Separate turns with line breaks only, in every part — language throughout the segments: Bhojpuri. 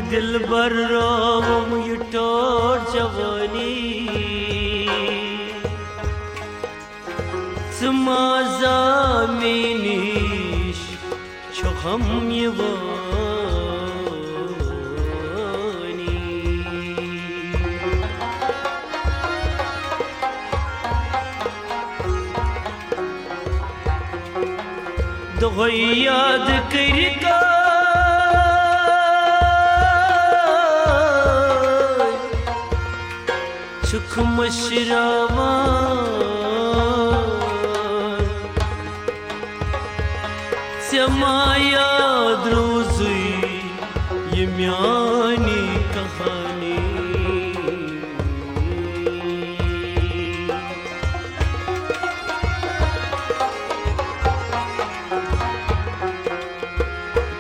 दिल बर रोम ये टोर जवानी समाजा मेनिश छोहम यवानी दोय याद करका सुख मशरावा समाया द्रोजुई ये म्यानी कहानी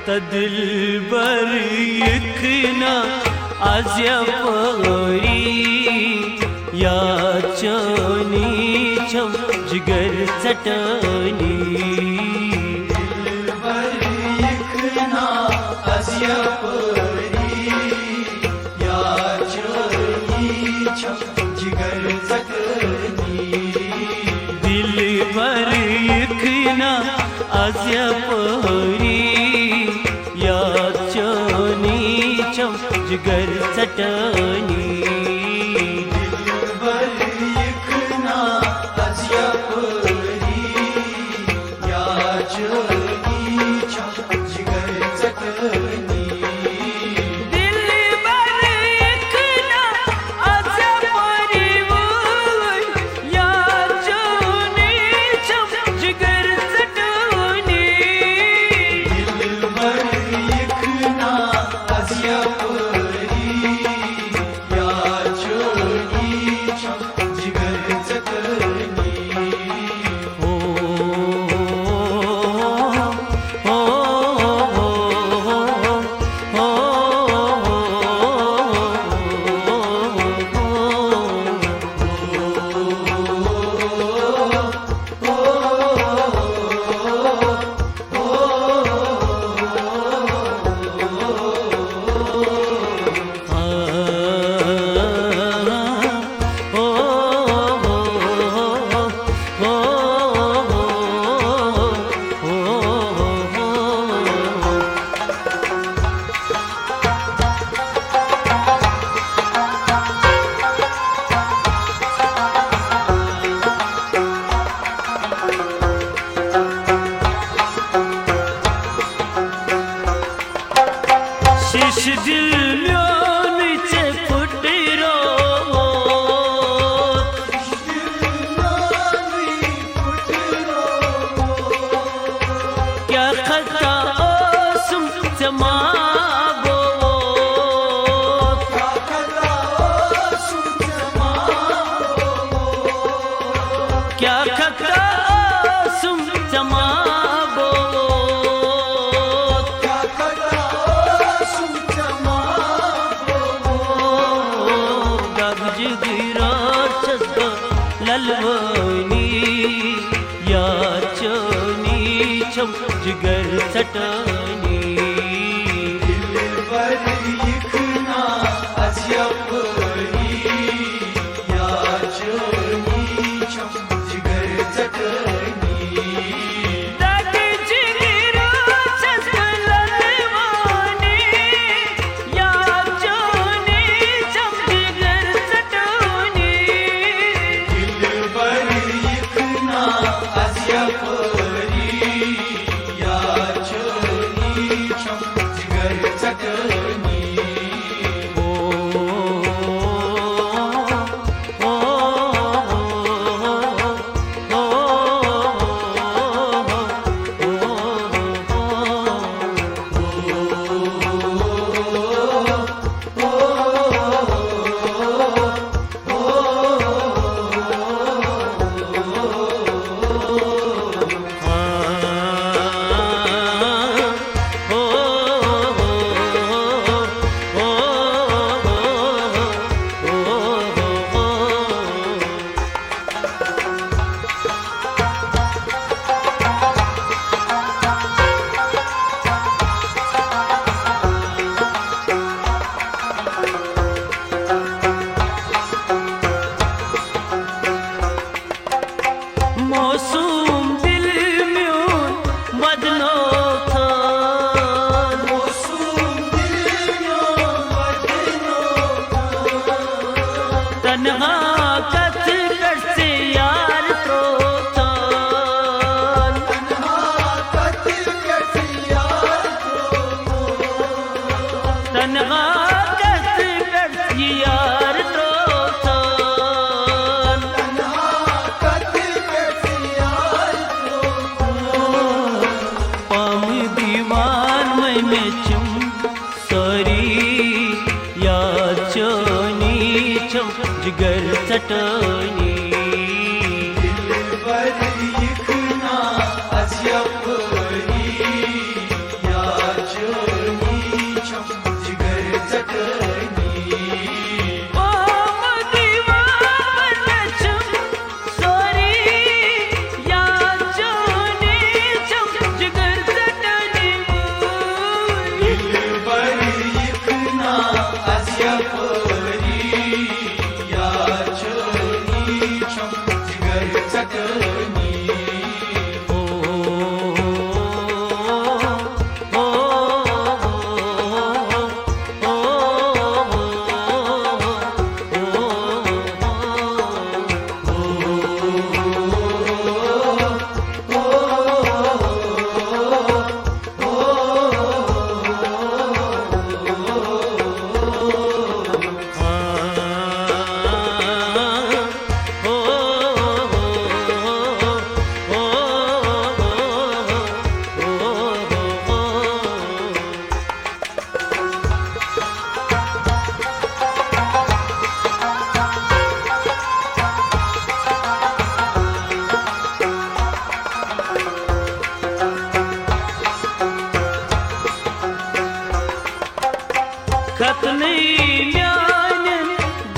तदिल बर यखना आज़्या परी या चोनी छम जिगर चटनी दिल भर यखना आज़्या परी या चोनी छम जिगर चटनी दिल म्योन से फुटरो क्या खता सुम जमाबो क्या खता सुम जमाबो ललवनी या चोनी छम जिगर चटनी
दिल पर यखना आज़्या परी या चोनी छम जिगर चटनी आज़्या परी या चोनी
तन्हा कथ करसे यार त्रोतान तन्हा कथ करसे यार त्रोतान पाम दीवान में चुम सॉरी या चोनी चम जिगर चटनी
दिलबर यिखना az yapani ya choni cham jigar चटनी
पाम दीवान में चुम सॉरी या चोनी चम जिगर चटनी
दिलबर यिखना az yapani ya choni cham jigar चटनी
खतने म्यान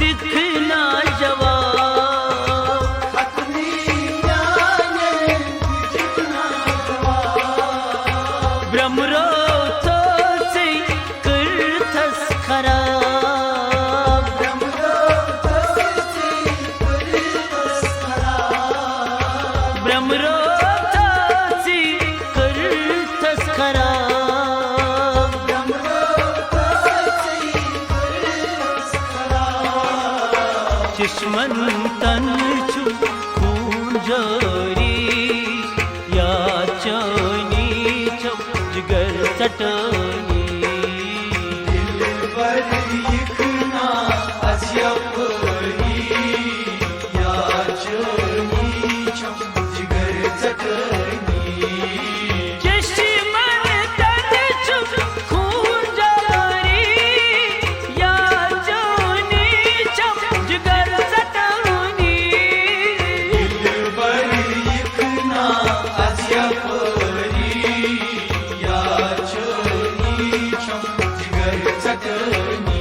दिखना जवाब ब्रह्मरो तो से करथस खराब ब्रह्मरो तो से करथस खराब चिश्मन तन छु खून जारी या चोनी चम जिगर चटनी
दिलबर यिखना az yapani ya choni cham jigar चटनी
चिश्मन तन छु खून जारी या चोनी चम जिगर चटनी
दिलबर यिखना az yapani ya choni cham jigar चटनी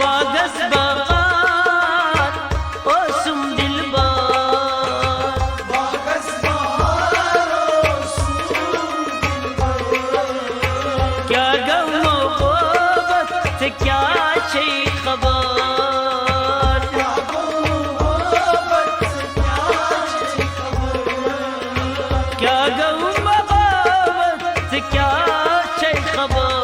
बागस बागात ओसुम दिलबार क्या गम मोहब्बत से क्या छे खबर क्या गम मोहब्बत से क्या छे खबर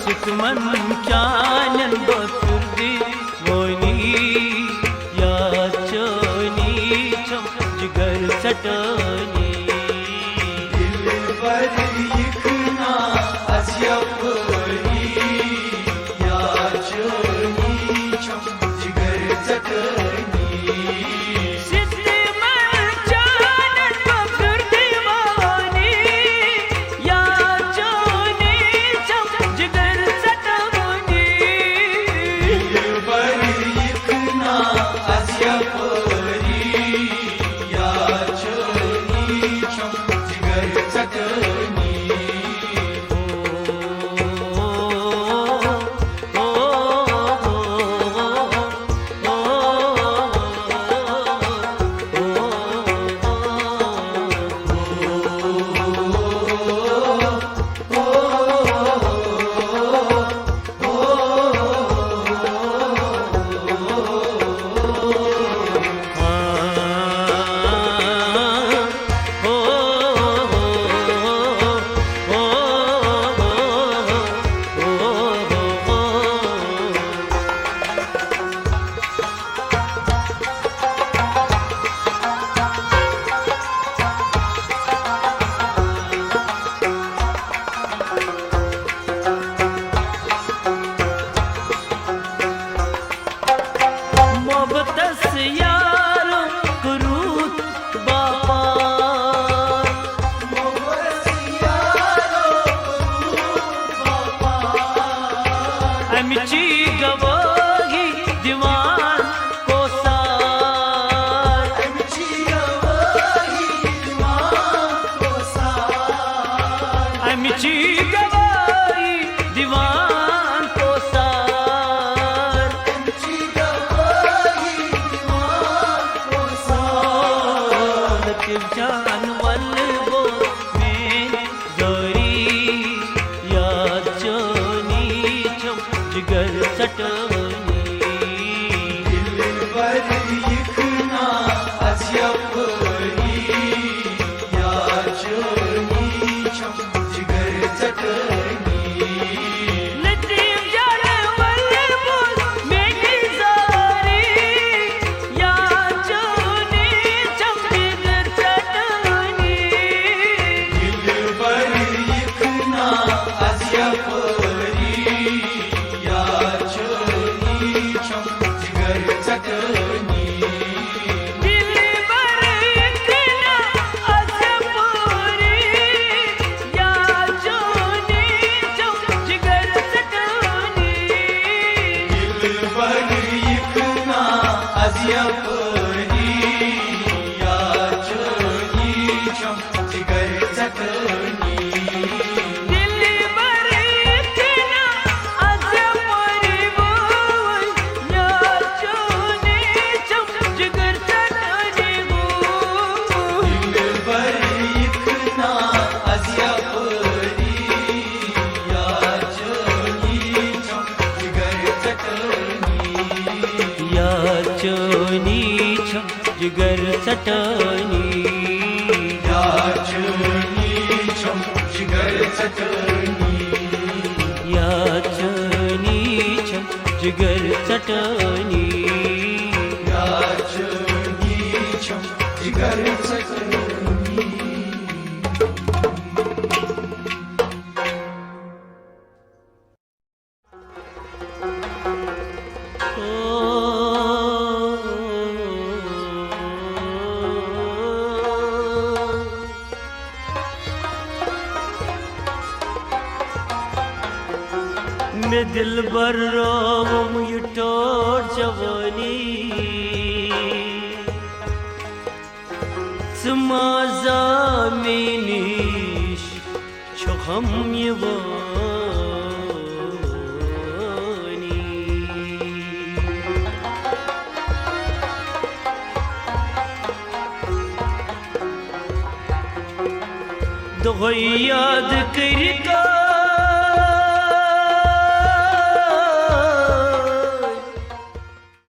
सुकमन चानन बफुर्दी मोनी या चोनी चम जिगर चटनी
दिलबर यिखना az yapani ya choni cham jigar चटनी
सिद्ध मोहब्बतस यारो करूत बापार अमची गवाही दीवान को सार अमची गवाही दीवान को सार लतीफ जान वल वो में जोरी याद जोनी छम जिगर सटनी
दिलबर यखना अजयपरी या जोनी छम जिगर चटनी
लतीफ जान वल वो में जोरी याद जोनी छम जिगर सटनी
दिलबर यखना अजयपरी या जोनी छम जिगर चटनी
दिल भर इतना अजपूरी या जोनी छम जिगर सटनी
दिलबर यखना अजयपरी या जोनी छम जिगर चटनी
दिल भर इतना अजपूरी बोल या जोनी छम जिगर सटनी
दिलबर यखना अजयपरी या जोनी छम जिगर चटनी
या जोनी छम जिगर सटनी
या जोनी छम जिगर चटनी
या जोनी छम जिगर सटनी
या जोनी छम जिगर चटनी
मैं दिल बर रोम युटोर जवानी समाजा मेनिश छम यवानी दो याद कर